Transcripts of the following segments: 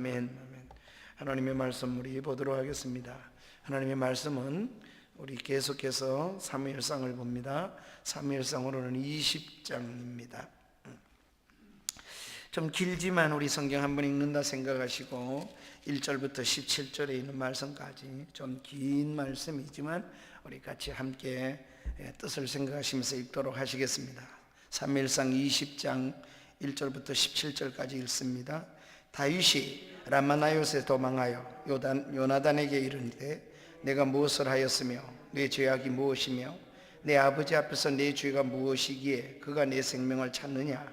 아멘. 하나님의 말씀 우리 보도록 하겠습니다. 하나님의 말씀은 우리 계속해서 사무엘상을 봅니다. 사무엘상으로는 20장입니다. 좀 길지만 우리 성경 한번 읽는다 생각하시고 1절부터 17절에 있는 말씀까지 좀 긴 말씀이지만 우리 같이 함께 뜻을 생각하시면서 읽도록 하시겠습니다. 사무엘상 20장 1절부터 17절까지 읽습니다. 다윗이 라마나요스에 도망하여 요나단에게 이르되 내가 무엇을 하였으며 내 죄악이 무엇이며 내 아버지 앞에서 내 죄가 무엇이기에 그가 내 생명을 찾느냐.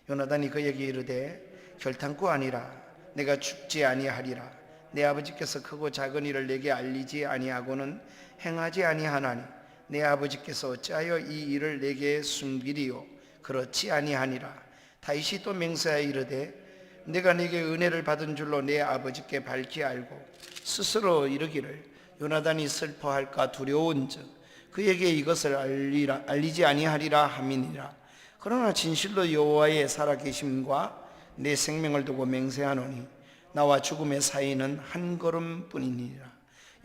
요나단이 그에게 이르되 결탄코 아니라 내가 죽지 아니하리라. 내 아버지께서 크고 작은 일을 내게 알리지 아니하고는 행하지 아니하나니 내 아버지께서 어찌하여 이 일을 내게 숨기리요. 그렇지 아니하니라. 다윗이 또 맹세하여 이르되 내가 네게 은혜를 받은 줄로 내 아버지께 밝히 알고 스스로 이르기를 요나단이 슬퍼할까 두려운즉 그에게 이것을 알리지 아니하리라 함이니라. 그러나 진실로 여호와의 살아계심과 내 생명을 두고 맹세하노니 나와 죽음의 사이는 한 걸음뿐이니라.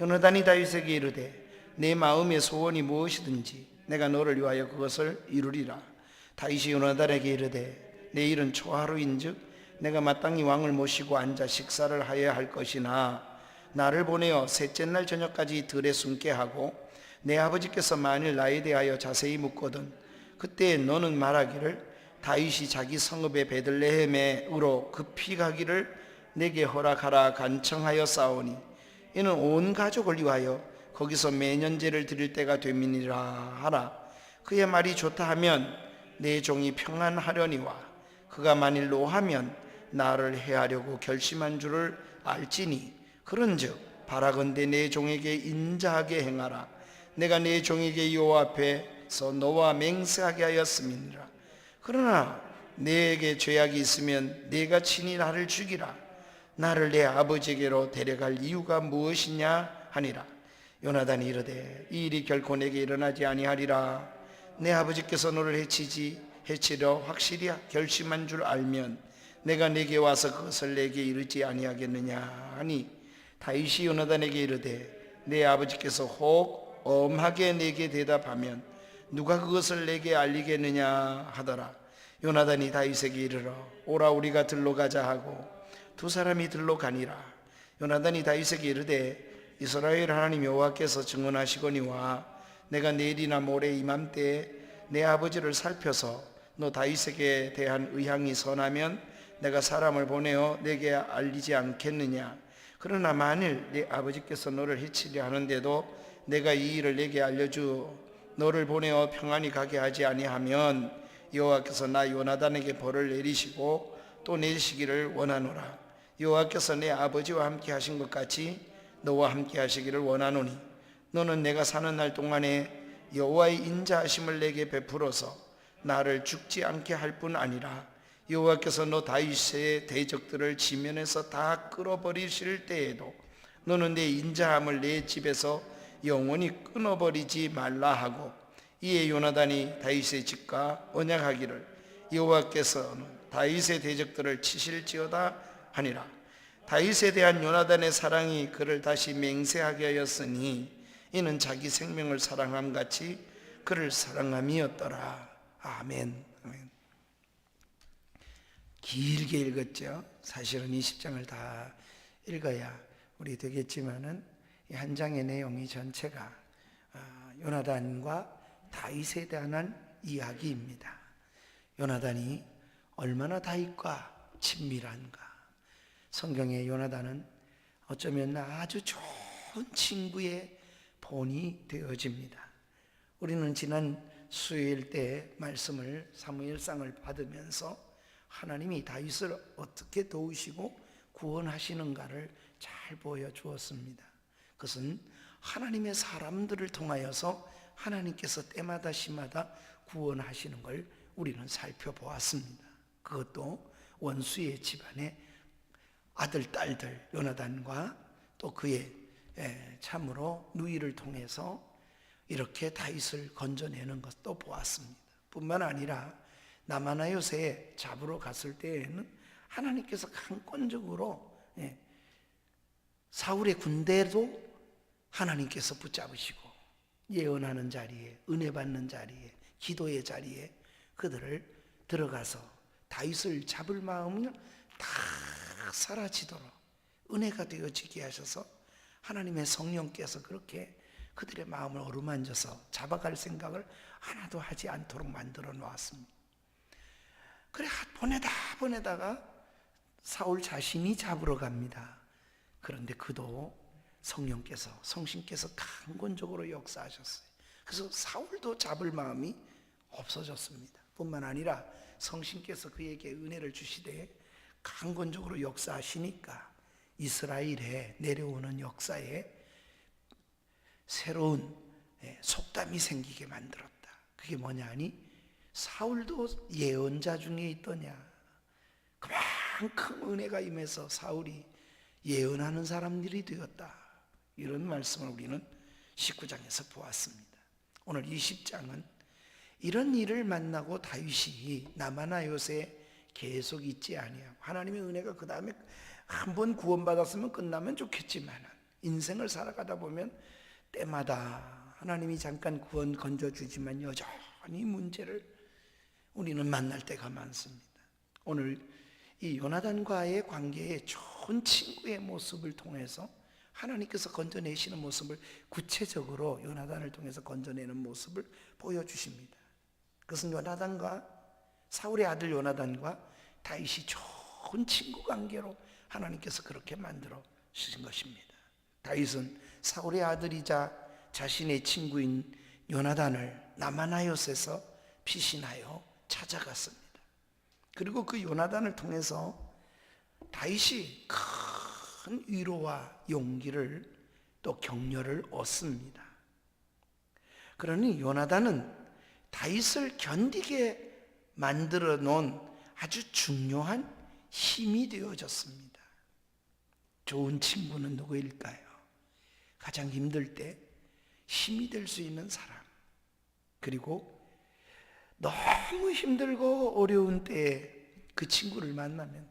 요나단이 다윗에게 이르되 내 마음의 소원이 무엇이든지 내가 너를 위하여 그것을 이루리라. 다윗이 요나단에게 이르되 내 일은 초하루인즉 내가 마땅히 왕을 모시고 앉아 식사를 하여야 할 것이나 나를 보내어 셋째 날 저녁까지 들에 숨게 하고 내 아버지께서 만일 나에 대하여 자세히 묻거든 그때 너는 말하기를 다윗이 자기 성읍의 베들레헴으로 급히 가기를 내게 허락하라 간청하여 싸우니 이는 온 가족을 위하여 거기서 매년제를 드릴 때가 됨이니라 하라. 그의 말이 좋다 하면 내 종이 평안하려니와 그가 만일 노하면 나를 해하려고 결심한 줄을 알지니 그런즉 바라건대 내 종에게 인자하게 행하라. 내가 내 종에게 여호와 앞에서 너와 맹세하게 하였음이니라. 그러나 내게 죄악이 있으면 내가 친히 나를 죽이라. 나를 내 아버지에게로 데려갈 이유가 무엇이냐 하니라. 요나단이 이르되 이 일이 결코 내게 일어나지 아니하리라. 내 아버지께서 너를 해치려 확실히 결심한 줄 알면 내가 내게 와서 그것을 내게 이르지 아니하겠느냐 하니 다윗이 요나단에게 이르되 내 아버지께서 혹 엄하게 내게 대답하면 누가 그것을 내게 알리겠느냐 하더라. 요나단이 다윗에게 이르러 오라 우리가 들로 가자 하고 두 사람이 들로 가니라. 요나단이 다윗에게 이르되 이스라엘 하나님 여호와께서 증언하시거니와 내가 내일이나 모레 이맘때에 내 아버지를 살펴서 너 다윗에게 대한 의향이 선하면 내가 사람을 보내어 내게 알리지 않겠느냐. 그러나 만일 네 아버지께서 너를 해치려 하는데도 내가 이 일을 내게 알려주 너를 보내어 평안히 가게 하지 아니하면 여호와께서 나 요나단에게 벌을 내리시고 또 내리시기를 원하노라. 여호와께서 내 아버지와 함께 하신 것 같이 너와 함께 하시기를 원하노니 너는 내가 사는 날 동안에 여호와의 인자하심을 내게 베풀어서 나를 죽지 않게 할 뿐 아니라 여호와께서 너 다윗의 대적들을 지면에서 다 끌어버리실 때에도 너는 내 인자함을 내 집에서 영원히 끊어버리지 말라 하고 이에 요나단이 다윗의 집과 언약하기를 여호와께서는 다윗의 대적들을 치실지어다 하니라. 다윗에 대한 요나단의 사랑이 그를 다시 맹세하게 하였으니 이는 자기 생명을 사랑함 같이 그를 사랑함이었더라. 아멘. 아멘. 길게 읽었죠. 사실은 20장을 다 읽어야 우리 되겠지만은 이 한 장의 내용이 전체가 요나단과 다윗에 대한 이야기입니다. 요나단이 얼마나 다윗과 친밀한가. 성경의 요나단은 어쩌면 아주 좋은 친구의 본이 되어집니다. 우리는 지난 수요일 때 말씀을 사무엘상을 받으면서 하나님이 다윗을 어떻게 도우시고 구원하시는가를 잘 보여주었습니다. 그것은 하나님의 사람들을 통하여서 하나님께서 때마다 시마다 구원하시는 걸 우리는 살펴보았습니다. 그것도 원수의 집안의 아들, 딸들 요나단과 또 그의 참으로 누이를 통해서 이렇게 다윗을 건져내는 것도 보았습니다. 뿐만 아니라 나마나요새 잡으러 갔을 때에는 하나님께서 강권적으로 예, 사울의 군대도 하나님께서 붙잡으시고 예언하는 자리에, 은혜 받는 자리에, 기도의 자리에 그들을 들어가서 다윗을 잡을 마음을 다 사라지도록 은혜가 되어지게 하셔서 하나님의 성령께서 그렇게 그들의 마음을 어루만져서 잡아갈 생각을 하나도 하지 않도록 만들어 놓았습니다. 그래 보내다가 사울 자신이 잡으러 갑니다. 그런데 그도 성신께서 강권적으로 역사하셨어요. 그래서 사울도 잡을 마음이 없어졌습니다. 뿐만 아니라 성신께서 그에게 은혜를 주시되 강권적으로 역사하시니까 이스라엘에 내려오는 역사에 새로운 속담이 생기게 만들었다. 그게 뭐냐 하니 사울도 예언자 중에 있더냐. 그만큼 은혜가 임해서 사울이 예언하는 사람들이 되었다. 이런 말씀을 우리는 19장에서 보았습니다. 오늘 20장은 이런 일을 만나고 다윗이 나마나요새 계속 있지 아니하고 하나님의 은혜가 그 다음에 한번 구원받았으면 끝나면 좋겠지만 인생을 살아가다 보면 때마다 하나님이 잠깐 구원 건져주지만 여전히 문제를 우리는 만날 때가 많습니다. 오늘 이 요나단과의 관계의 좋은 친구의 모습을 통해서 하나님께서 건져내시는 모습을 구체적으로 요나단을 통해서 건져내는 모습을 보여주십니다. 그것은 요나단과 사울의 아들 요나단과 다윗이 좋은 친구 관계로 하나님께서 그렇게 만들어 주신 것입니다. 다윗은 사울의 아들이자 자신의 친구인 요나단을 나마나요스에서 피신하여 찾아갔습니다. 그리고 그 요나단을 통해서 다윗이 큰 위로와 용기를 또 격려를 얻습니다. 그러니 요나단은 다윗을 견디게 만들어 놓은 아주 중요한 힘이 되어졌습니다. 좋은 친구는 누구일까요? 가장 힘들 때 힘이 될 수 있는 사람, 그리고 너무 힘들고 어려운 때에 그 친구를 만나면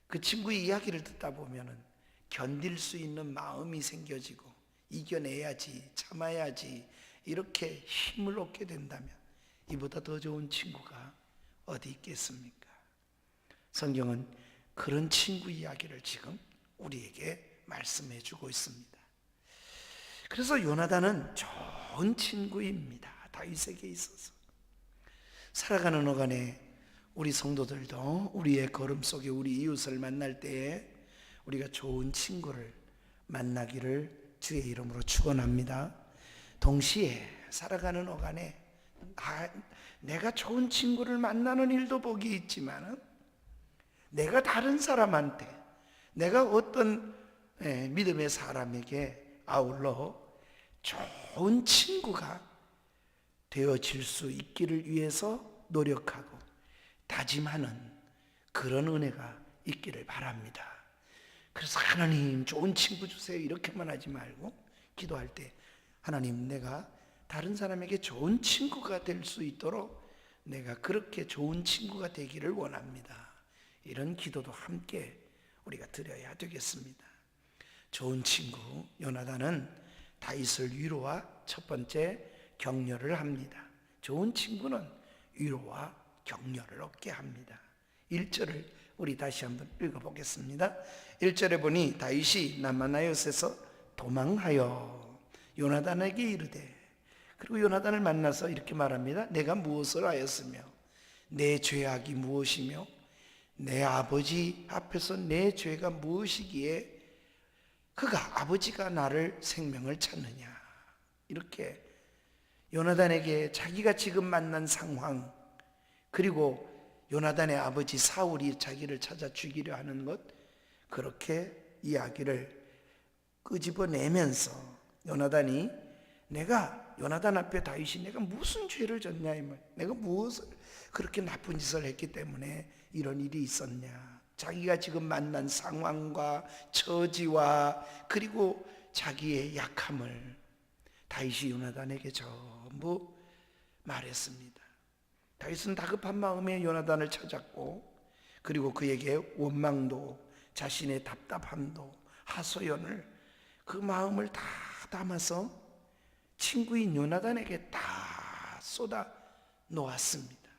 그 친구의 이야기를 듣다 보면 견딜 수 있는 마음이 생겨지고 이겨내야지, 참아야지 이렇게 힘을 얻게 된다면 이보다 더 좋은 친구가 어디 있겠습니까? 성경은 그런 친구 이야기를 지금 우리에게 말씀해 주고 있습니다. 그래서 요나단은 좋은 친구입니다. 다윗에게 있어서. 살아가는 어간에 우리 성도들도 우리의 걸음 속에 우리 이웃을 만날 때에 우리가 좋은 친구를 만나기를 주의 이름으로 축원합니다. 동시에 살아가는 어간에 내가 좋은 친구를 만나는 일도 복이 있지만 내가 다른 사람한테, 내가 어떤 믿음의 사람에게 아울러 좋은 친구가 되어질 수 있기를 위해서 노력하고 다짐하는 그런 은혜가 있기를 바랍니다. 그래서 하나님 좋은 친구 주세요 이렇게만 하지 말고 기도할 때 하나님 내가 다른 사람에게 좋은 친구가 될 수 있도록 내가 그렇게 좋은 친구가 되기를 원합니다. 이런 기도도 함께 우리가 드려야 되겠습니다. 좋은 친구 요나단은 다윗을 위로와 첫 번째 격려를 합니다. 좋은 친구는 위로와 격려를 얻게 합니다. 1절을 우리 다시 한번 읽어보겠습니다. 1절에 보니 다윗이 나마나요스에서 도망하여 요나단에게 이르되, 그리고 요나단을 만나서 이렇게 말합니다. 내가 무엇을 하였으며 내 죄악이 무엇이며 내 아버지 앞에서 내 죄가 무엇이기에 그가 아버지가 나를 생명을 찾느냐. 이렇게 요나단에게 자기가 지금 만난 상황, 그리고 요나단의 아버지 사울이 자기를 찾아 죽이려 하는 것, 그렇게 이야기를 끄집어내면서 요나단이 요나단 앞에 다윗이 내가 무슨 죄를 졌냐, 내가 무엇을 그렇게 나쁜 짓을 했기 때문에 이런 일이 있었냐, 자기가 지금 만난 상황과 처지와 그리고 자기의 약함을 다윗이 요나단에게 전부 말했습니다. 다윗은 다급한 마음에 요나단을 찾았고, 그리고 그에게 원망도 자신의 답답함도 하소연을 그 마음을 다 담아서 친구인 요나단에게 다 쏟아 놓았습니다.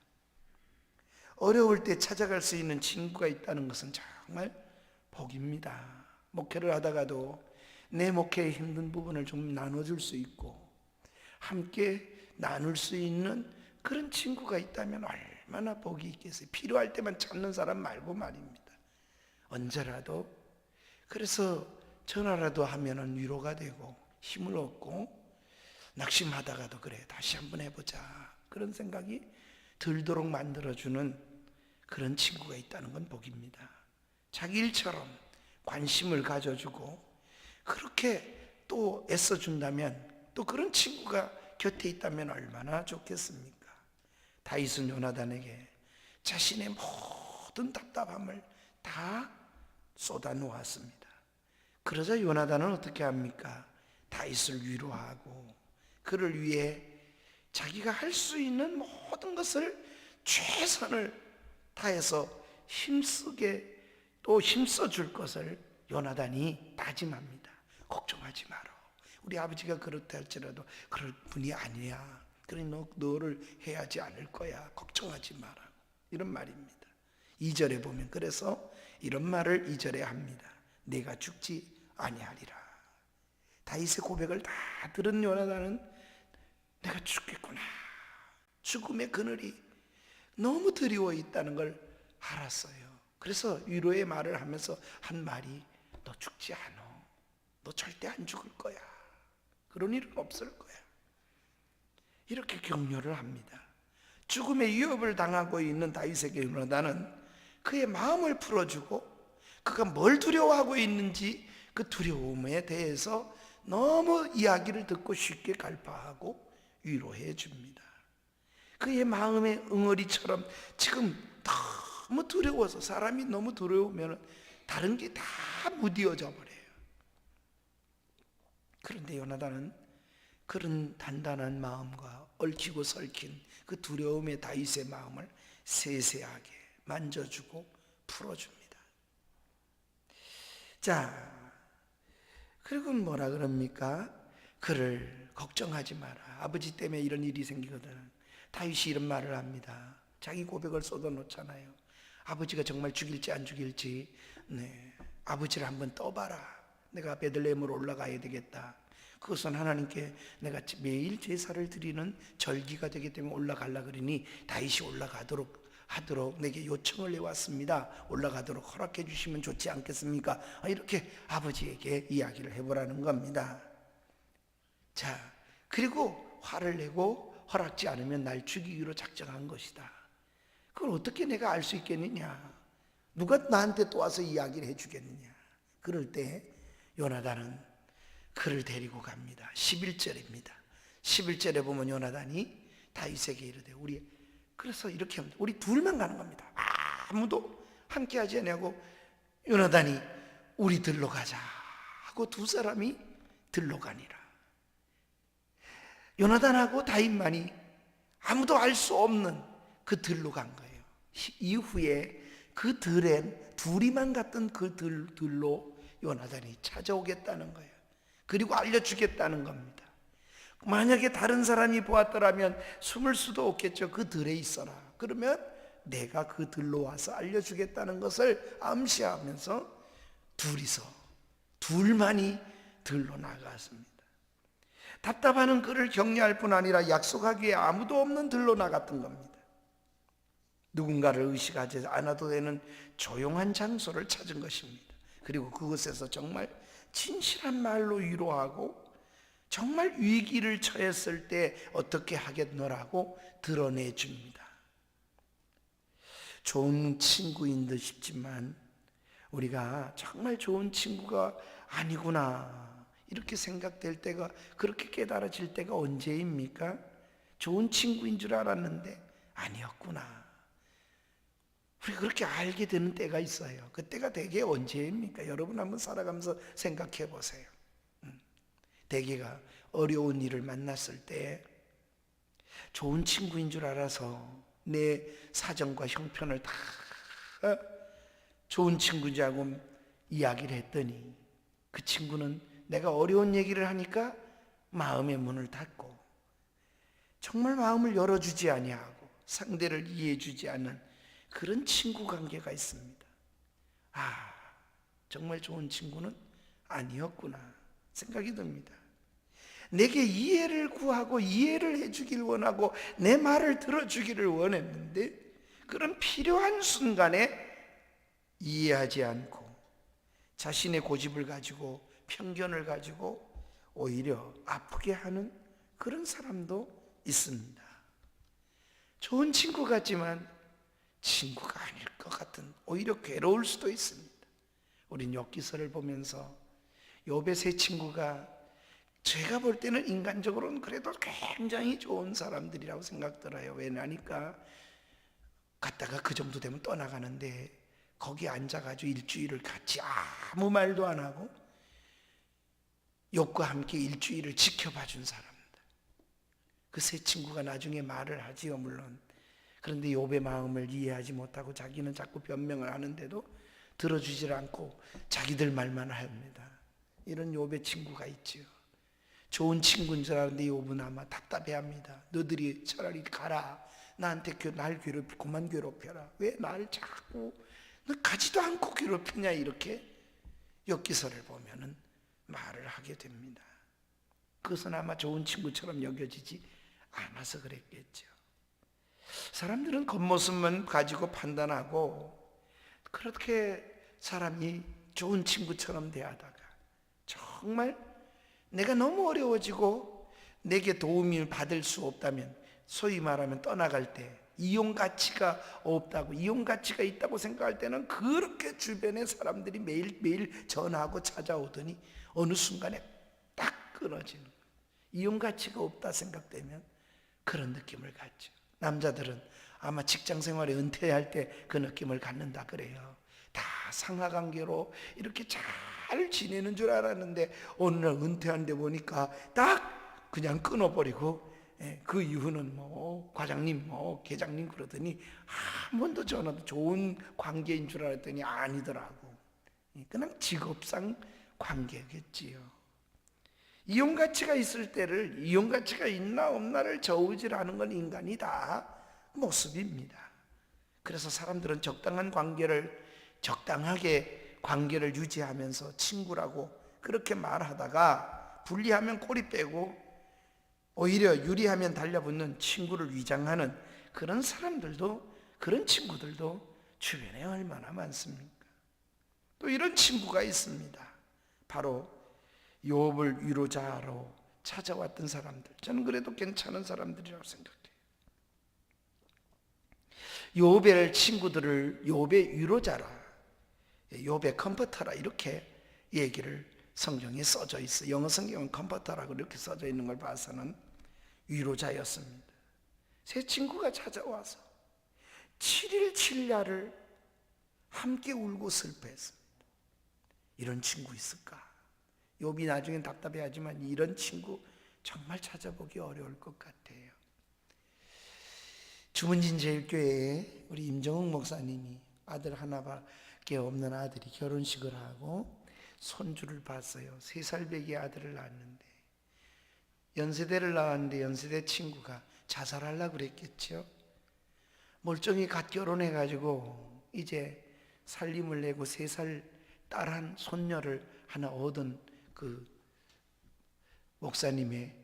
어려울 때 찾아갈 수 있는 친구가 있다는 것은 정말 복입니다. 목회를 하다가도 내 목회의 힘든 부분을 좀 나눠줄 수 있고 함께 나눌 수 있는 그런 친구가 있다면 얼마나 복이 있겠어요. 필요할 때만 찾는 사람 말고 말입니다. 언제라도. 그래서 전화라도 하면은 위로가 되고 힘을 얻고 낙심하다가도 그래 다시 한번 해보자 그런 생각이 들도록 만들어주는 그런 친구가 있다는 건 복입니다. 자기 일처럼 관심을 가져주고 그렇게 또 애써준다면 또 그런 친구가 곁에 있다면 얼마나 좋겠습니까? 다윗은 요나단에게 자신의 모든 답답함을 다 쏟아 놓았습니다. 그러자 요나단은 어떻게 합니까? 다윗을 위로하고 그를 위해 자기가 할 수 있는 모든 것을 최선을 다해서 힘쓰게 또 힘써 줄 것을 요나단이 다짐합니다. 걱정하지 마라. 우리 아버지가 그렇다 할지라도 그럴 분이 아니야. 그러니 너를 해하지 않을 거야. 걱정하지 마라. 이런 말입니다. 2절에 보면 그래서 이런 말을 2절에 합니다. 내가 죽지 아니하리라. 다윗의 고백을 다 들은 요나단은 내가 죽겠구나. 죽음의 그늘이 너무 드리워 있다는 걸 알았어요. 그래서 위로의 말을 하면서 한 말이 너 죽지 않아. 너 절대 안 죽을 거야. 그런 일은 없을 거야. 이렇게 격려를 합니다. 죽음의 위협을 당하고 있는 다윗에게 요나단은 그의 마음을 풀어주고 그가 뭘 두려워하고 있는지 그 두려움에 대해서 너무 이야기를 듣고 쉽게 갈파하고 위로해 줍니다. 그의 마음의 응어리처럼 지금 너무 두려워서 사람이 너무 두려우면 다른 게 다 무디어져 버려요. 그런데 요나단은 그런 단단한 마음과 얽히고 설킨 그 두려움의 다윗의 마음을 세세하게 만져주고 풀어줍니다. 자, 그리고 뭐라 그럽니까? 그를 걱정하지 마라. 아버지 때문에 이런 일이 생기거든. 다윗이 이런 말을 합니다. 자기 고백을 쏟아놓잖아요. 아버지가 정말 죽일지 안 죽일지 아버지를 한번 떠봐라. 내가 베들레헴으로 올라가야 되겠다. 그것은 하나님께 내가 매일 제사를 드리는 절기가 되기 때문에 올라가려 그러니 다윗이 올라가도록 하도록 내게 요청을 해왔습니다. 올라가도록 허락해 주시면 좋지 않겠습니까? 이렇게 아버지에게 이야기를 해보라는 겁니다. 자, 그리고 화를 내고 허락지 않으면 날 죽이기로 작정한 것이다. 그걸 어떻게 내가 알 수 있겠느냐? 누가 나한테 또 와서 이야기를 해주겠느냐? 그럴 때 요나단은 그를 데리고 갑니다. 11절입니다. 11절에 보면 요나단이 다윗에게 이르되 그래서 이렇게 합니다. 우리 둘만 가는 겁니다. 아무도 함께 하지 않냐고 요나단이 우리 들로 가자 하고 두 사람이 들로 가니라. 요나단하고 다윗만이 아무도 알 수 없는 그 들로 간 거예요. 이후에 그 들엔 둘이만 갔던 그 들로 요나단이 찾아오겠다는 거예요. 그리고 알려주겠다는 겁니다. 만약에 다른 사람이 보았더라면 숨을 수도 없겠죠. 그 들에 있어라. 그러면 내가 그 들로 와서 알려주겠다는 것을 암시하면서 둘만이 들로 나갔습니다. 답답하는 그를 격려할 뿐 아니라 약속하기에 아무도 없는 들로 나갔던 겁니다. 누군가를 의식하지 않아도 되는 조용한 장소를 찾은 것입니다. 그리고 그곳에서 정말 진실한 말로 위로하고 정말 위기를 처했을 때 어떻게 하겠노라고 드러내 줍니다. 좋은 친구인 듯 싶지만 우리가 정말 좋은 친구가 아니구나 이렇게 생각될 때가, 그렇게 깨달아질 때가 언제입니까? 좋은 친구인 줄 알았는데 아니었구나. 우리 그렇게 알게 되는 때가 있어요. 그때가 대개 언제입니까? 여러분 한번 살아가면서 생각해 보세요. 대개가 어려운 일을 만났을 때 좋은 친구인 줄 알아서 내 사정과 형편을 다 좋은 친구인 줄 알고 이야기를 했더니 그 친구는 내가 어려운 얘기를 하니까 마음의 문을 닫고 정말 마음을 열어주지 아니하고 상대를 이해해주지 않는 그런 친구 관계가 있습니다. 아, 정말 좋은 친구는 아니었구나 생각이 듭니다. 내게 이해를 구하고 이해를 해주길 원하고 내 말을 들어주기를 원했는데 그런 필요한 순간에 이해하지 않고 자신의 고집을 가지고 편견을 가지고 오히려 아프게 하는 그런 사람도 있습니다. 좋은 친구 같지만 친구가 아닐 것 같은 오히려 괴로울 수도 있습니다. 우린 욥기서를 보면서 욥의 세 친구가 제가 볼 때는 인간적으로는 그래도 굉장히 좋은 사람들이라고 생각들어요. 왜냐니까 갔다가 그 정도 되면 떠나가는데 거기 앉아가지고 일주일을 같이 아무 말도 안 하고 욥과 함께 일주일을 지켜봐 준 사람들. 그 세 친구가 나중에 말을 하지요 물론. 그런데 욥의 마음을 이해하지 못하고 자기는 자꾸 변명을 하는데도 들어주질 않고 자기들 말만 합니다. 이런 욥의 친구가 있지요. 좋은 친구인 줄 알았는데 욥은 아마 답답해합니다. 너들이 차라리 가라. 나한테 날 괴롭히고 그만 괴롭혀라. 왜 날 자꾸 너 가지도 않고 괴롭히냐 이렇게 욥기서를 보면은 말을 하게 됩니다. 그것은 아마 좋은 친구처럼 여겨지지 않아서 그랬겠죠. 사람들은 겉모습만 가지고 판단하고 그렇게 사람이 좋은 친구처럼 대하다가 정말 내가 너무 어려워지고 내게 도움을 받을 수 없다면 소위 말하면 떠나갈 때 이용 가치가 없다고 이용 가치가 있다고 생각할 때는 그렇게 주변의 사람들이 매일매일 전화하고 찾아오더니 어느 순간에 딱 끊어지는 거예요. 이용 가치가 없다 생각되면 그런 느낌을 갖죠. 남자들은 아마 직장 생활에 은퇴할 때 그 느낌을 갖는다 그래요. 다 상하관계로 이렇게 잘 지내는 줄 알았는데 어느 날 은퇴한데 보니까 딱 그냥 끊어버리고 그 이유는 뭐 과장님 뭐 계장님 그러더니 한 번도 전화도 좋은 관계인 줄 알았더니 아니더라고. 그냥 직업상 관계겠지요. 이용 가치가 있을 때를 이용 가치가 있나 없나를 저우질하는 건 인간이 다 모습입니다. 그래서 사람들은 적당하게 관계를 유지하면서 친구라고 그렇게 말하다가 분리하면 꼬리 빼고 오히려 유리하면 달려붙는 친구를 위장하는 그런 사람들도 그런 친구들도 주변에 얼마나 많습니까? 또 이런 친구가 있습니다. 바로 욥을 위로자로 찾아왔던 사람들. 저는 그래도 괜찮은 사람들이라고 생각해요. 욥의 친구들을 욥의 위로자라, 욥의 컴포터라 이렇게 얘기를 성경에 써져 있어요. 영어 성경은 컴포터라고 이렇게 써져 있는 걸 봐서는 위로자였습니다. 세 친구가 찾아와서 7일 7야를 함께 울고 슬퍼했습니다. 이런 친구 있을까? 욥이 나중엔 답답해하지만 이런 친구 정말 찾아보기 어려울 것 같아요. 주문진 제일교회에 우리 임정욱 목사님이 아들 하나밖에 없는 아들이 결혼식을 하고 손주를 봤어요. 3살 배기 아들을 낳았는데 연세대를 나왔는데 연세대 친구가 자살하려고 그랬겠죠. 멀쩡히 갓 결혼해가지고 이제 살림을 내고 3살 딸한 손녀를 하나 얻은 그 목사님의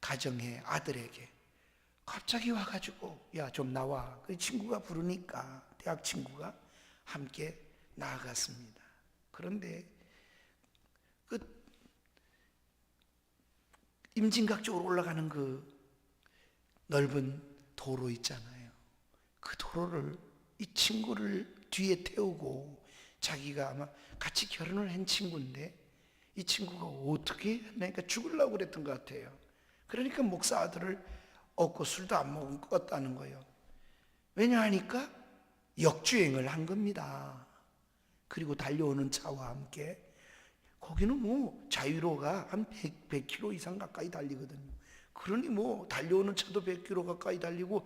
가정의 아들에게 갑자기 와가지고 야 좀 나와. 그 친구가 부르니까 대학 친구가 함께 나아갔습니다. 그런데 그 임진각 쪽으로 올라가는 그 넓은 도로 있잖아요. 그 도로를 이 친구를 뒤에 태우고 자기가 아마 같이 결혼을 한 친구인데 이 친구가 어떻게 했나니까 죽으려고 그랬던 것 같아요. 그러니까 목사 아들을 얻고 술도 안 먹었다는 거예요. 왜냐하니까 역주행을 한 겁니다. 그리고 달려오는 차와 함께 거기는 뭐 자유로가 한 100km 이상 가까이 달리거든요. 그러니 뭐 달려오는 차도 100km 가까이 달리고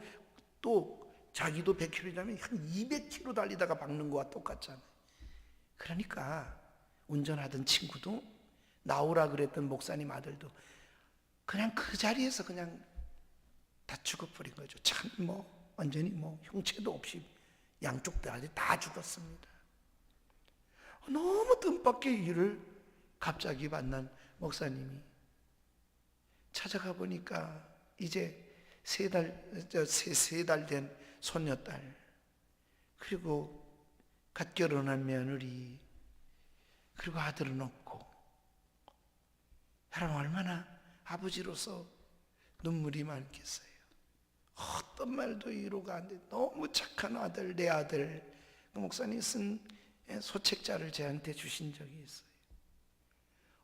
또 자기도 100km라면 한 200km 달리다가 박는 거와 똑같잖아요. 그러니까 운전하던 친구도, 나오라 그랬던 목사님 아들도 그냥 그 자리에서 그냥 다 죽어버린 거죠. 참 완전히 형체도 없이 양쪽 다 죽었습니다. 너무 뜻밖의 일을 갑자기 만난 목사님이 찾아가 보니까 이제 세 달 된 손녀딸, 그리고 갓 결혼한 며느리, 그리고 아들은 없고, 여러분 얼마나 아버지로서 눈물이 많겠어요. 어떤 말도 위로가 안 돼. 너무 착한 아들, 내 아들. 그 목사님 쓴 소책자를 제한테 주신 적이 있어요.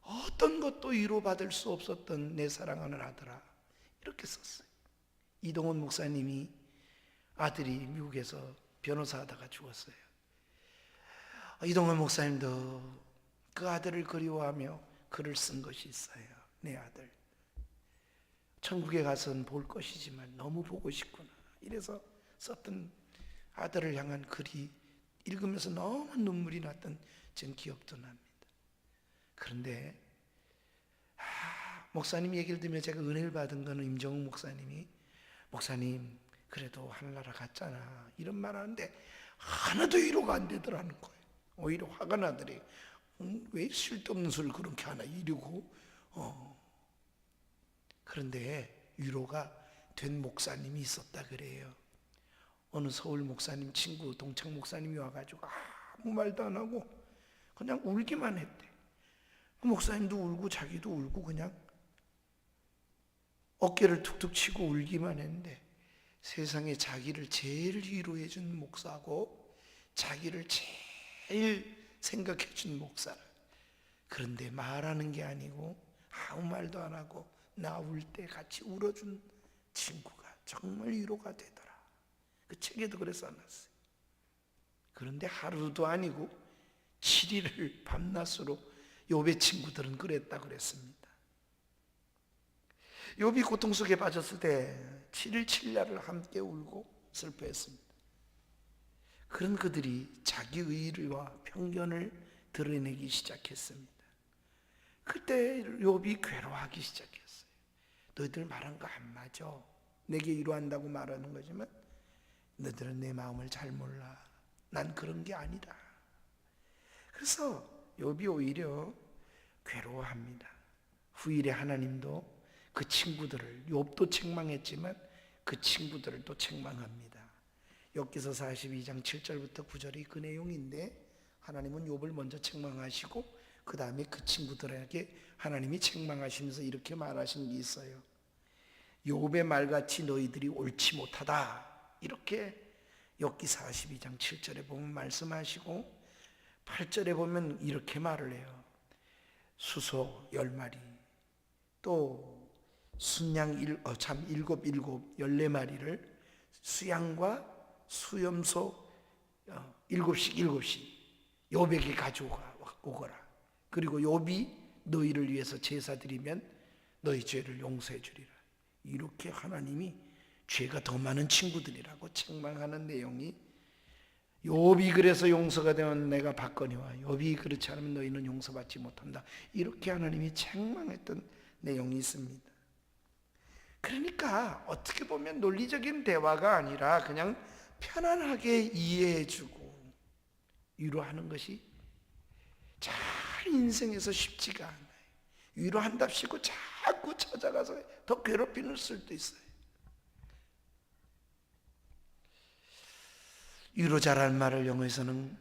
어떤 것도 위로받을 수 없었던 내 사랑하는 아들아, 이렇게 썼어요. 이동원 목사님이 아들이 미국에서 변호사 하다가 죽었어요. 이동원 목사님도 그 아들을 그리워하며 글을 쓴 것이 있어요. 내 아들 천국에 가서는 볼 것이지만 너무 보고 싶구나, 이래서 썼던 아들을 향한 글이 읽으면서 너무 눈물이 났던 전 기억도 납니다. 그런데 목사님 얘기를 들으면 제가 은혜를 받은 거는 임정욱 목사님이, 목사님 그래도 하늘나라 갔잖아, 이런 말 하는데 하나도 위로가 안 되더라는 거예요. 오히려 화가 나더래요. 왜 쓸데없는 소리를 그렇게 하나, 이러고. 그런데 위로가 된 목사님이 있었다 그래요. 어느 서울 목사님 친구, 동창 목사님이 와가지고 아무 말도 안 하고 그냥 울기만 했대. 그 목사님도 울고 자기도 울고 그냥 어깨를 툭툭 치고 울기만 했는데, 세상에 자기를 제일 위로해 준 목사고 자기를 제일 생각해 준 목사, 그런데 말하는 게 아니고 아무 말도 안 하고 나 울 때 같이 울어준 친구가 정말 위로가 되더라. 그 책에도 그래 써놨어요. 그런데 하루도 아니고 7일을 밤낮으로 욥의 친구들은 그랬다 그랬습니다. 욥이 고통 속에 빠졌을 때 7일 7야를 함께 울고 슬퍼했습니다. 그런 그들이 자기 의의와 편견을 드러내기 시작했습니다. 그때 욥이 괴로워하기 시작했어요. 너희들 말한 거 안 맞아. 내게 위로한다고 말하는 거지만 너희들은 내 마음을 잘 몰라. 난 그런 게 아니다. 그래서 욥이 오히려 괴로워합니다. 후일에 하나님도 그 친구들을, 욥도 책망했지만 그 친구들을 또 책망합니다. 욥기서 42장 7절부터 9절이 그 내용인데, 하나님은 욥을 먼저 책망하시고 그 다음에 그 친구들에게 하나님이 책망하시면서 이렇게 말하신 게 있어요. 욥의 말같이 너희들이 옳지 못하다, 이렇게 욥기 42장 7절에 보면 말씀하시고, 8절에 보면 이렇게 말을 해요. 수소 10마리, 또 순양 14마리를 수양과 수염소 7씩 욥에게 가져오거라. 그리고 욥이 너희를 위해서 제사 드리면 너희 죄를 용서해 주리라. 이렇게 하나님이 죄가 더 많은 친구들이라고 책망하는 내용이, 욥이 그래서 용서가 되면 내가 받거니와 욥이 그렇지 않으면 너희는 용서받지 못한다, 이렇게 하나님이 책망했던 내용이 있습니다. 그러니까 어떻게 보면 논리적인 대화가 아니라 그냥 편안하게 이해해주고 위로하는 것이 잘 인생에서 쉽지가 않아요. 위로한답시고 자꾸 찾아가서 더 괴롭히는 수도 있어요. 위로자라는 말을 영어에서는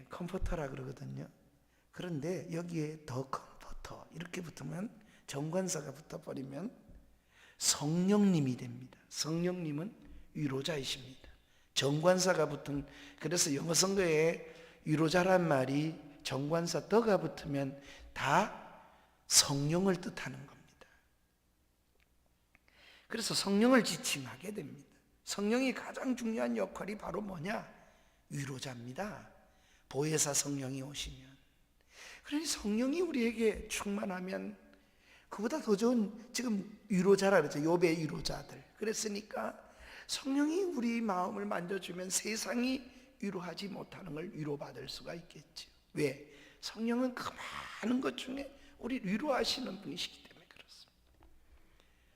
컴포터라 그러거든요. 그런데 여기에 더 컴포터 이렇게 붙으면, 정관사가 붙어버리면 성령님이 됩니다. 성령님은 위로자이십니다. 정관사가 붙은, 그래서 영어 성경에 위로자란 말이 정관사 더가 붙으면 다 성령을 뜻하는 겁니다. 그래서 성령을 지칭하게 됩니다. 성령이 가장 중요한 역할이 바로 뭐냐? 위로자입니다. 보혜사 성령이 오시면. 그러니 성령이 우리에게 충만하면 그보다 더 좋은, 지금 위로자라 그랬죠. 욥의 위로자들. 그랬으니까 성령이 우리 마음을 만져주면 세상이 위로하지 못하는 걸 위로받을 수가 있겠죠. 왜? 성령은 그 많은 것 중에 우리 위로하시는 분이시기 때문에 그렇습니다.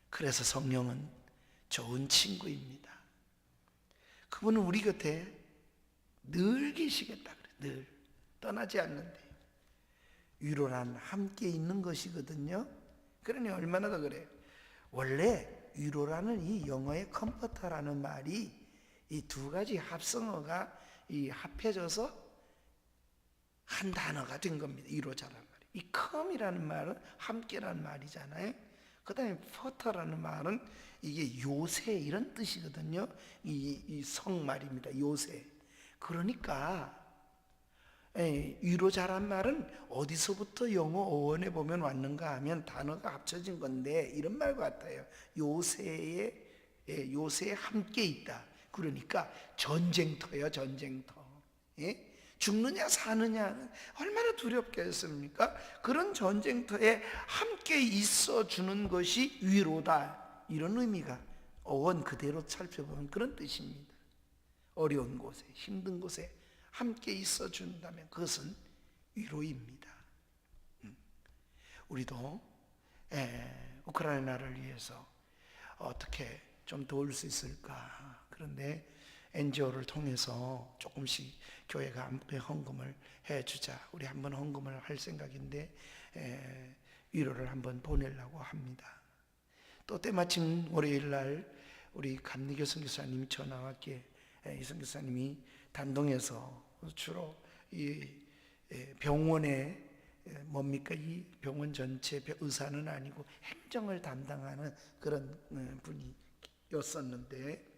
그래서 성령은 좋은 친구입니다. 그분은 우리 곁에 늘 계시겠다 그래. 늘 떠나지 않는데 위로란 함께 있는 것이거든요. 그러니 얼마나 더 그래요. 원래 위로라는 이 영어의 컴포터라는 말이 이 두 가지 합성어가 이 합해져서 한 단어가 된 겁니다. 위로자란 말이. 이 컴이라는 말은 함께라는 말이잖아요. 그 다음에 포터라는 말은 이게 요새 이런 뜻이거든요. 이 성말입니다. 요새. 그러니까 위로자란 말은 어디서부터 영어 어원에 보면 왔는가 하면 단어가 합쳐진 건데 이런 말 같아요. 요새에 함께 있다. 그러니까 전쟁터예요. 전쟁터. 예? 죽느냐 사느냐 얼마나 두렵겠습니까? 그런 전쟁터에 함께 있어주는 것이 위로다. 이런 의미가 어원 그대로 살펴보면 그런 뜻입니다. 어려운 곳에 힘든 곳에 함께 있어준다면 그것은 위로입니다. 우리도 우크라이나를 위해서 어떻게 좀 도울 수 있을까? 그런데 NGO를 통해서 조금씩 교회가 함께 헌금을 해주자. 우리 한번 헌금을 할 생각인데 위로를 한번 보내려고 합니다. 또 때마침 월요일날 우리 감리교 선교사님이 전화 왔기에 이 선교사님이 단동에서 주로 이 병원에 뭡니까? 이 병원 전체 의사는 아니고 행정을 담당하는 그런 분이었었는데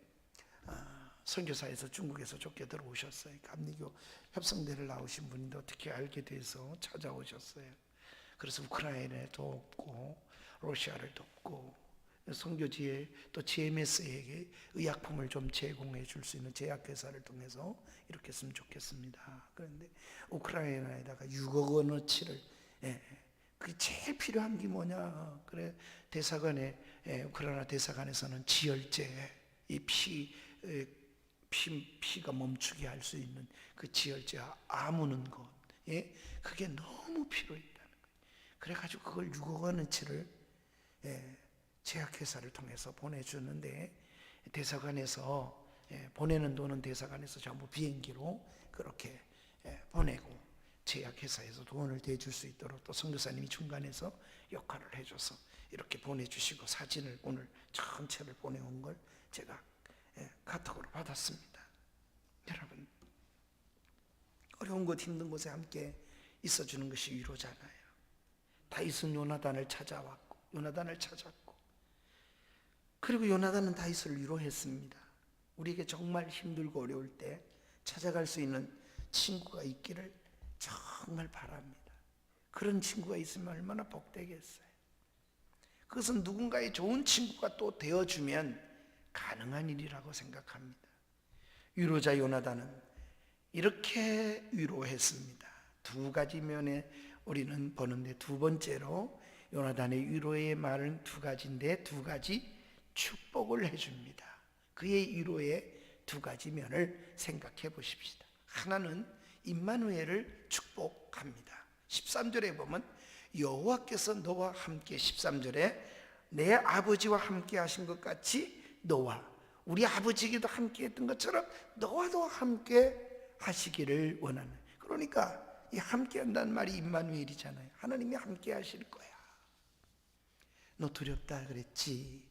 선교사에서 중국에서 쫓겨 들어오셨어요. 감리교 협성대를 나오신 분인데 어떻게 알게 돼서 찾아오셨어요. 그래서 우크라이나에 돕고 러시아를 돕고 선교지에 또 GMS에게 의약품을 좀 제공해 줄 수 있는 제약회사를 통해서 이렇게 했으면 좋겠습니다. 그런데 우크라이나에다가 6억 원어치를 그게 제일 필요한 게 뭐냐? 그래 대사관에 우크라이나 대사관에서는 지혈제 이 피가 멈추게 할 수 있는 그 지혈제 아무는 것, 그게 너무 필요했다는 거예요. 그래가지고 그걸 6억 원어치를 제약회사를 통해서 보내주는데 대사관에서 보내는 돈은 대사관에서 전부 비행기로 그렇게 보내고 제약회사에서 돈을 대줄 수 있도록 또 선교사님이 중간에서 역할을 해줘서 이렇게 보내주시고 사진을 오늘 전체를 보내온 걸 제가 카톡으로 받았습니다. 여러분 어려운 곳 힘든 곳에 함께 있어주는 것이 위로잖아요. 다윗은 요나단을 찾았고 그리고 요나단은 다윗을 위로했습니다. 우리에게 정말 힘들고 어려울 때 찾아갈 수 있는 친구가 있기를 정말 바랍니다. 그런 친구가 있으면 얼마나 복되겠어요. 그것은 누군가의 좋은 친구가 또 되어주면 가능한 일이라고 생각합니다. 위로자 요나단은 이렇게 위로했습니다. 두 가지 면에 우리는 보는데 두 번째로 요나단의 위로의 말은 두 가지인데 두 가지 축복을 해줍니다. 그의 위로의 두 가지 면을 생각해 보십시다. 하나는 임마누엘을 축복합니다. 13절에 보면 여호와께서 너와 함께 13절에 내 아버지와 함께 하신 것 같이 너와 우리 아버지에게도 함께 했던 것처럼 너와도 함께 하시기를 원하는. 그러니까 이 함께 한다는 말이 임마누엘이잖아요. 하나님이 함께 하실 거야. 너 두렵다 그랬지.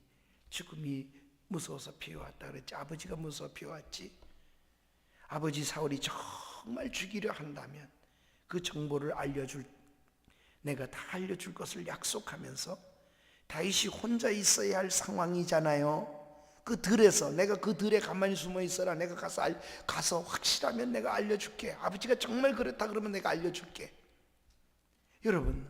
죽음이 무서워서 피해왔다 그랬지. 아버지가 무서워 피해왔지. 아버지 사울이 정말 죽이려 한다면 그 정보를 내가 다 알려줄 것을 약속하면서 다윗이 혼자 있어야 할 상황이잖아요. 그 들에서 내가 그 들에 가만히 숨어 있어라. 내가 가서 확실하면 내가 알려줄게. 아버지가 정말 그랬다 그러면 내가 알려줄게. 여러분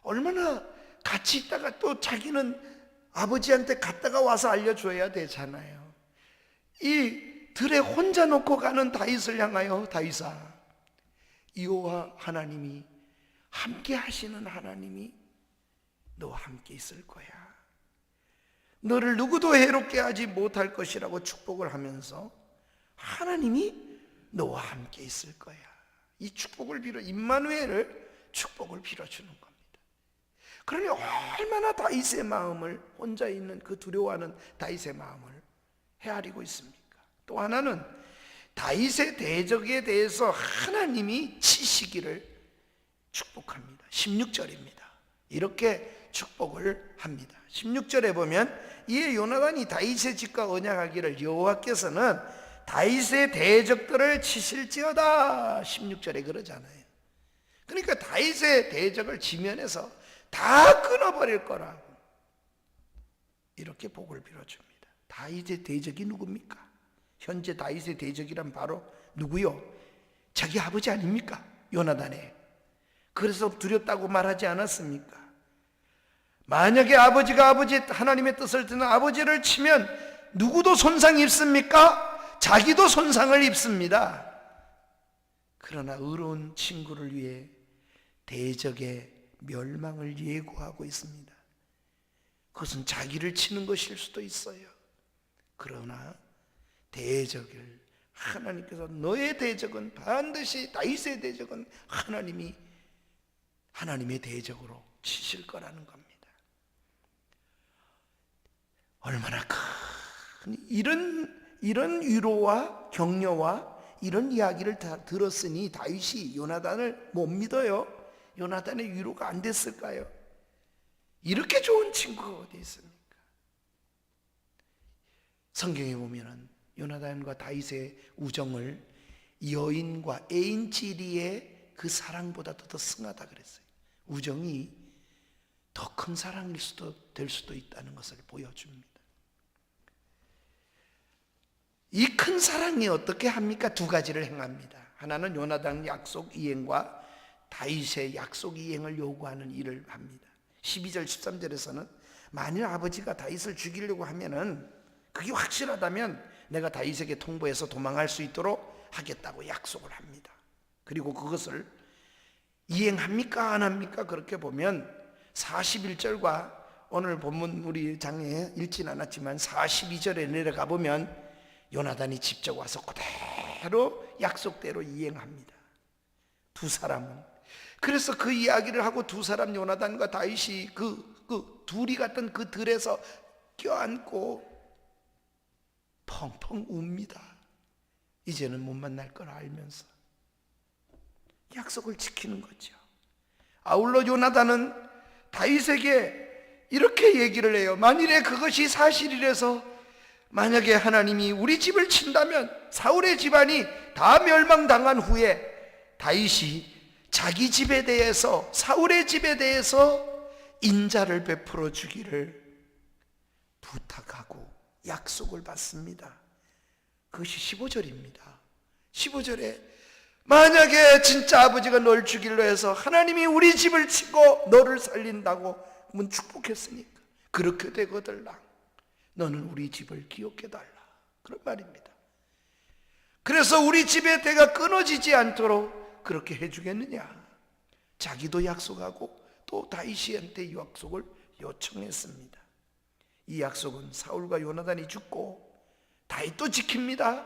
얼마나 같이 있다가 또 자기는 아버지한테 갔다가 와서 알려줘야 되잖아요. 이 들에 혼자 놓고 가는 다윗을 향하여 다윗아 여호와 하나님이 함께 하시는 하나님이 너와 함께 있을 거야. 너를 누구도 해롭게 하지 못할 것이라고 축복을 하면서 하나님이 너와 함께 있을 거야. 이 축복을 빌어, 임마누엘을 축복을 빌어주는 겁니다. 그러니 얼마나 다윗의 마음을, 혼자 있는 그 두려워하는 다윗의 마음을 헤아리고 있습니까? 또 하나는 다윗의 대적에 대해서 하나님이 치시기를 축복합니다. 16절입니다. 이렇게 축복을 합니다. 16절에 보면 이에 요나단이 다윗의 집과 언약하기를 여호와께서는 다윗의 대적들을 치실지어다. 16절에 그러잖아요. 그러니까 다윗의 대적을 지면에서 다 끊어버릴 거라고 이렇게 복을 빌어줍니다. 다윗의 대적이 누굽니까? 현재 다윗의 대적이란 바로 누구요? 자기 아버지 아닙니까? 요나단의. 그래서 두렵다고 말하지 않았습니까? 만약에 아버지가 하나님의 뜻을 듣는 아버지를 치면 누구도 손상 입습니까? 자기도 손상을 입습니다. 그러나 의로운 친구를 위해 대적의 멸망을 예고하고 있습니다. 그것은 자기를 치는 것일 수도 있어요. 그러나 대적을 하나님께서, 너의 대적은 반드시, 다윗의 대적은 하나님의 대적으로 치실 거라는 겁니다. 얼마나 큰 이런 위로와 격려와 이런 이야기를 다 들었으니 다윗이 요나단을 못 믿어요? 요나단의 위로가 안 됐을까요? 이렇게 좋은 친구가 어디 있습니까? 성경에 보면은 요나단과 다윗의 우정을 여인과 애인지리의 그 사랑보다도 더 승하다 그랬어요. 우정이 더 큰 사랑일 수도 될 수도 있다는 것을 보여줍니다. 이 큰 사랑이 어떻게 합니까? 두 가지를 행합니다. 하나는 요나단 약속 이행과 다윗의 약속 이행을 요구하는 일을 합니다. 12절 13절에서는 만일 아버지가 다윗을 죽이려고 하면은, 그게 확실하다면 내가 다윗에게 통보해서 도망할 수 있도록 하겠다고 약속을 합니다. 그리고 그것을 이행합니까? 안 합니까? 그렇게 보면 41절과 오늘 본문 우리 장에 읽진 않았지만 42절에 내려가 보면 요나단이 직접 와서 그대로 약속대로 이행합니다. 두 사람은. 그래서 그 이야기를 하고 두 사람, 요나단과 다윗이 그 둘이 갔던 그 들에서 껴안고 펑펑 웁니다. 이제는 못 만날 걸 알면서 약속을 지키는 거죠. 아울러 요나단은 다윗에게 이렇게 얘기를 해요. 만일에 그것이 사실이라서, 만약에 하나님이 우리 집을 친다면 사울의 집안이 다 멸망당한 후에 다윗이 자기 집에 대해서, 사울의 집에 대해서 인자를 베풀어 주기를 부탁하고 약속을 받습니다. 그것이 15절입니다. 15절에 만약에 진짜 아버지가 널 죽일로 해서 하나님이 우리 집을 치고 너를 살린다고 하면 축복했으니까 그렇게 되거들라. 너는 우리 집을 기억해 달라. 그런 말입니다. 그래서 우리 집의 대가 끊어지지 않도록 그렇게 해주겠느냐. 자기도 약속하고 또 다윗이한테 약속을 요청했습니다. 이 약속은 사울과 요나단이 죽고 다윗도 지킵니다.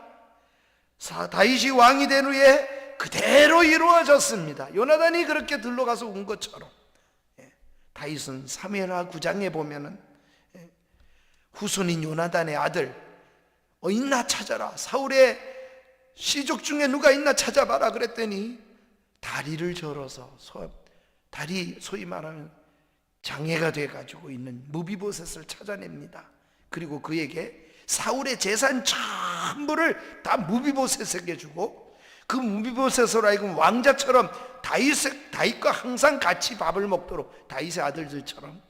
다윗이 왕이 된 후에 그대로 이루어졌습니다. 요나단이 그렇게 들러가서 온 것처럼. 다윗은 사무엘하 9장에 보면은 후손인 요나단의 아들 있나 찾아라, 사울의 시족 중에 누가 있나 찾아봐라 그랬더니 다리를 절어서 다리, 소위 말하면 장애가 돼가지고 있는 무비보셋을 찾아냅니다. 그리고 그에게 사울의 재산 전부를 다 무비보셋에게 주고, 그 무비보셋으로 하여금 왕자처럼 다윗과 항상 같이 밥을 먹도록, 다윗의 아들들처럼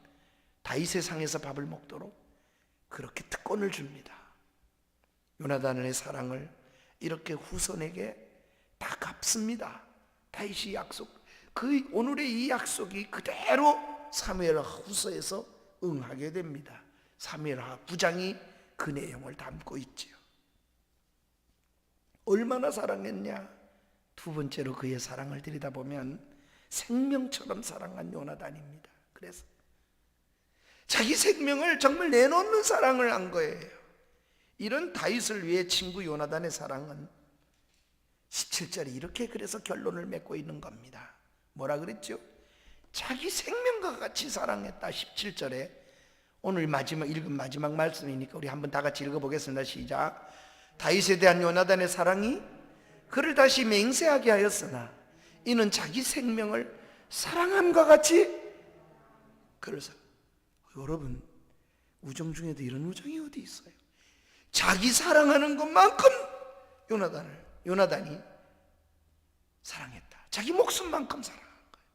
다윗의 상에서 밥을 먹도록 그렇게 특권을 줍니다. 요나단의 사랑을 이렇게 후손에게 다 갚습니다. 다윗이 오늘의 이 약속이 그대로 사무엘하 후서에서 응하게 됩니다. 사무엘하 9장이 그 내용을 담고 있지요. 얼마나 사랑했냐? 두 번째로 그의 사랑을 들여다보면 생명처럼 사랑한 요나단입니다. 그래서 자기 생명을 정말 내놓는 사랑을 한 거예요. 이런 다윗을 위해 친구 요나단의 사랑은 17절이 이렇게 그래서 결론을 맺고 있는 겁니다. 뭐라 그랬죠? 자기 생명과 같이 사랑했다. 17절에 오늘 읽은 마지막 말씀이니까 우리 한번 다 같이 읽어보겠습니다. 시작. 다윗에 대한 요나단의 사랑이 그를 다시 맹세하게 하였으나 이는 자기 생명을 사랑함과 같이 그를 여러분, 우정 중에도 이런 우정이 어디 있어요? 자기 사랑하는 것만큼 요나단이 사랑했다. 자기 목숨만큼 사랑한 거예요.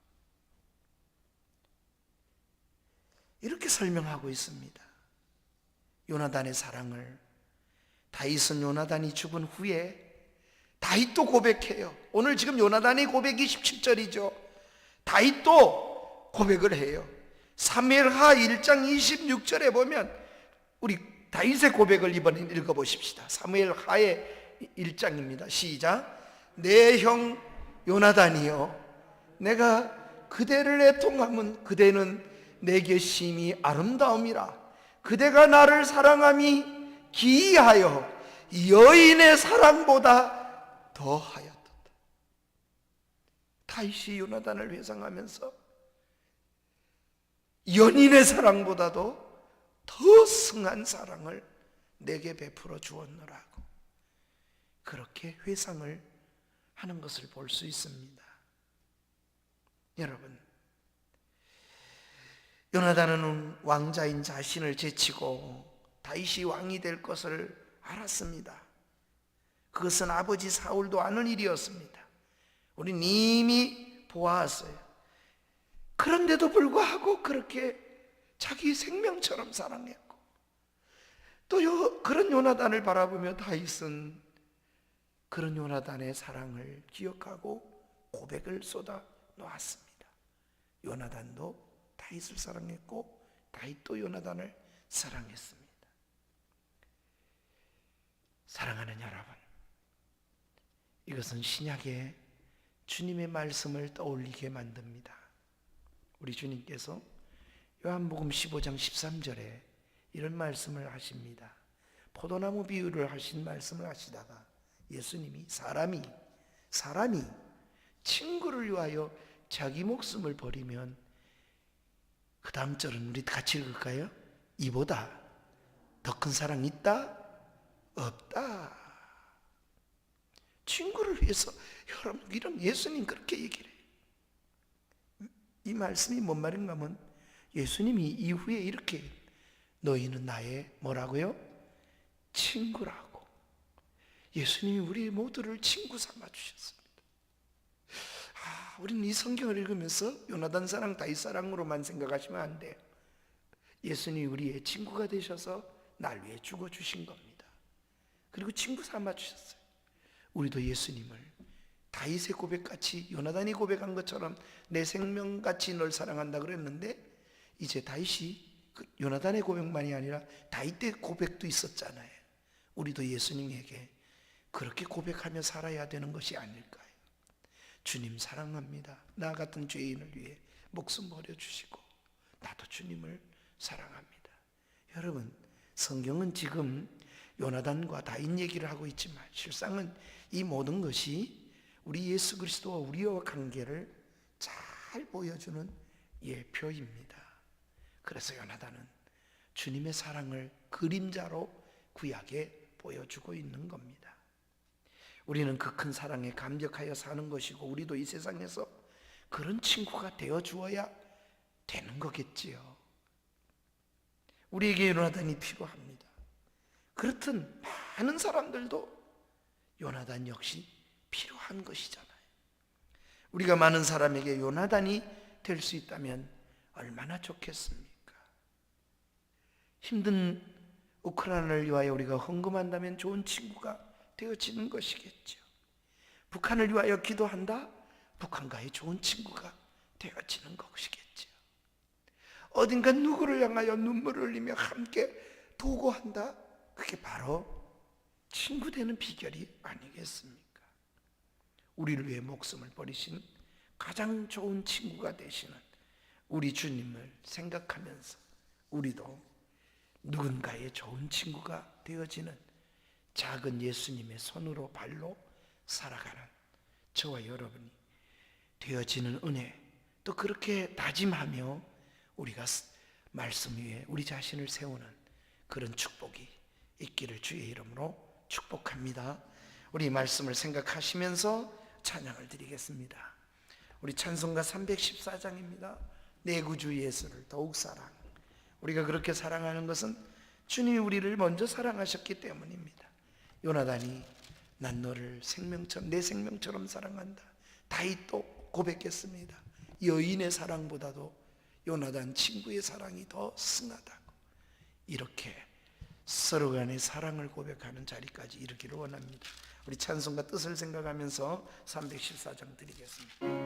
이렇게 설명하고 있습니다. 요나단의 사랑을. 다윗은 요나단이 죽은 후에 다윗도 고백해요. 오늘 지금 요나단의 고백이 17절이죠. 다윗도 고백을 해요. 사무엘하 1장 26절에 보면 우리 다윗의 고백을 이번에 읽어보십시다. 사무엘하의 1장입니다. 시작. 내 형 요나단이여, 내가 그대를 애통함은 그대는 내게 심히 아름다움이라. 그대가 나를 사랑함이 기이하여 여인의 사랑보다 더하였도다. 다윗이 요나단을 회상하면서 연인의 사랑보다도 더 승한 사랑을 내게 베풀어 주었노라고 그렇게 회상을 하는 것을 볼 수 있습니다. 여러분, 요나단은 왕자인 자신을 제치고 다윗이 왕이 될 것을 알았습니다. 그것은 아버지 사울도 아는 일이었습니다. 우린 이미 보았어요. 그런데도 불구하고 그렇게 자기 생명처럼 사랑했고, 또 그런 요나단을 바라보며 다윗은 그런 요나단의 사랑을 기억하고 고백을 쏟아 놓았습니다. 요나단도 다윗을 사랑했고 다윗도 요나단을 사랑했습니다. 사랑하는 여러분, 이것은 신약의 주님의 말씀을 떠올리게 만듭니다. 우리 주님께서 요한복음 15장 13절에 이런 말씀을 하십니다. 포도나무 비유를 하신 말씀을 하시다가 예수님이 사람이 친구를 위하여 자기 목숨을 버리면, 그 다음 절은 우리 같이 읽을까요? 이보다 더 큰 사랑 있다? 없다. 친구를 위해서, 여러분, 이런 예수님 그렇게 얘기를 해요. 이 말씀이 뭔 말인가 하면 예수님이 이후에 이렇게, 너희는 나의 뭐라고요? 친구라고. 예수님이 우리 모두를 친구 삼아 주셨습니다. 우리는 이 성경을 읽으면서 요나단 사랑, 다윗 사랑으로만 생각하시면 안 돼요. 예수님이 우리의 친구가 되셔서 날 위해 죽어주신 겁니다. 그리고 친구 삼아 주셨어요. 우리도 예수님을 다윗의 고백같이, 요나단이 고백한 것처럼 내 생명같이 널 사랑한다 그랬는데, 이제 다윗이 요나단의 고백만이 아니라 다윗의 고백도 있었잖아요. 우리도 예수님에게 그렇게 고백하며 살아야 되는 것이 아닐까요? 주님 사랑합니다. 나 같은 죄인을 위해 목숨 버려주시고 나도 주님을 사랑합니다. 여러분, 성경은 지금 요나단과 다윗 얘기를 하고 있지만 실상은 이 모든 것이 우리 예수 그리스도와 우리와 관계를 잘 보여주는 예표입니다. 그래서 요나단은 주님의 사랑을 그림자로 구약에 보여주고 있는 겁니다. 우리는 그 큰 사랑에 감격하여 사는 것이고, 우리도 이 세상에서 그런 친구가 되어 주어야 되는 거겠지요. 우리에게 요나단이 필요합니다. 그렇듯 많은 사람들도 요나단 역시 필요한 것이잖아요. 우리가 많은 사람에게 요나단이 될 수 있다면 얼마나 좋겠습니까? 힘든 우크라이나를 위하여 우리가 헌금한다면 좋은 친구가 되어지는 것이겠죠. 북한을 위하여 기도한다? 북한과의 좋은 친구가 되어지는 것이겠죠. 어딘가 누구를 향하여 눈물을 흘리며 함께 도구한다? 그게 바로 친구 되는 비결이 아니겠습니까? 우리를 위해 목숨을 버리신 가장 좋은 친구가 되시는 우리 주님을 생각하면서 우리도 누군가의 좋은 친구가 되어지는 작은 예수님의 손으로 발로 살아가는 저와 여러분이 되어지는 은혜, 또 그렇게 다짐하며 우리가 말씀 위에 우리 자신을 세우는 그런 축복이 있기를 주의 이름으로 축복합니다. 우리 말씀을 생각하시면서 찬양을 드리겠습니다. 우리 찬송가 314장입니다. 내 구주 예수를 더욱 사랑. 우리가 그렇게 사랑하는 것은 주님이 우리를 먼저 사랑하셨기 때문입니다. 요나단이 난 너를 생명처럼, 내 생명처럼 사랑한다. 다윗도 고백했습니다. 여인의 사랑보다도 요나단 친구의 사랑이 더 승하다고. 이렇게 서로 간의 사랑을 고백하는 자리까지 이르기를 원합니다. 우리 찬송가 뜻을 생각하면서 314장 드리겠습니다.